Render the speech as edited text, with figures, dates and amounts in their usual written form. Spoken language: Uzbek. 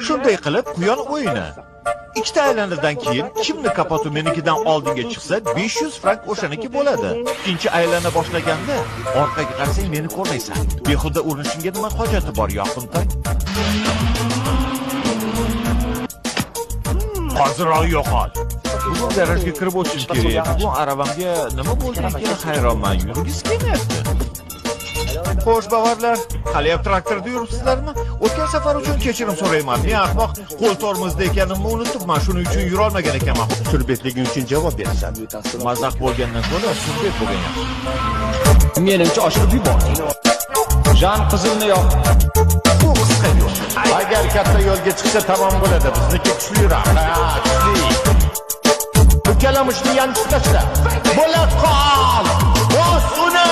Shunday qilib, quyon o'yini. Ikkita aylanadan keyin kimni kapoti menikidan oldinga chiqsa, 500 frank o'shaniki bo'ladi. Ikkinchi aylana boshlaganda orqaga qarasang meni ko'rmaysan. Behuda urinishingga nima hojati bor, yoqimtoy? Hoziroq yo'qol. Bugun garajga kirib o'tish kerak. Bu aravamga nima bo'lganiga hayronman. Yuringiz kelmayapti. Xo'sh, bavarlar, haliyam traktorda yuribsizlarmi? O'tgan safar uchun kechirim so'rayman. Men ahmoq qo'l tormozda ekanimni unutibman. Shuning uchun yura olmagan ekanman. Surbetliging uchun javob berasan. Mazax bo'lgandan ko'ra surbet bo'lgan yaxshi. Menimcha oshirib yubor. Jan qizilni yoq. Bu qisqa yo'l. Agar katta yo'lga chiqsa tamom bo'ladi. Bizniki kuchliroq. Kuchli. Bu kalamushni yanchib tashla. Bo'lat qol. Bos uni.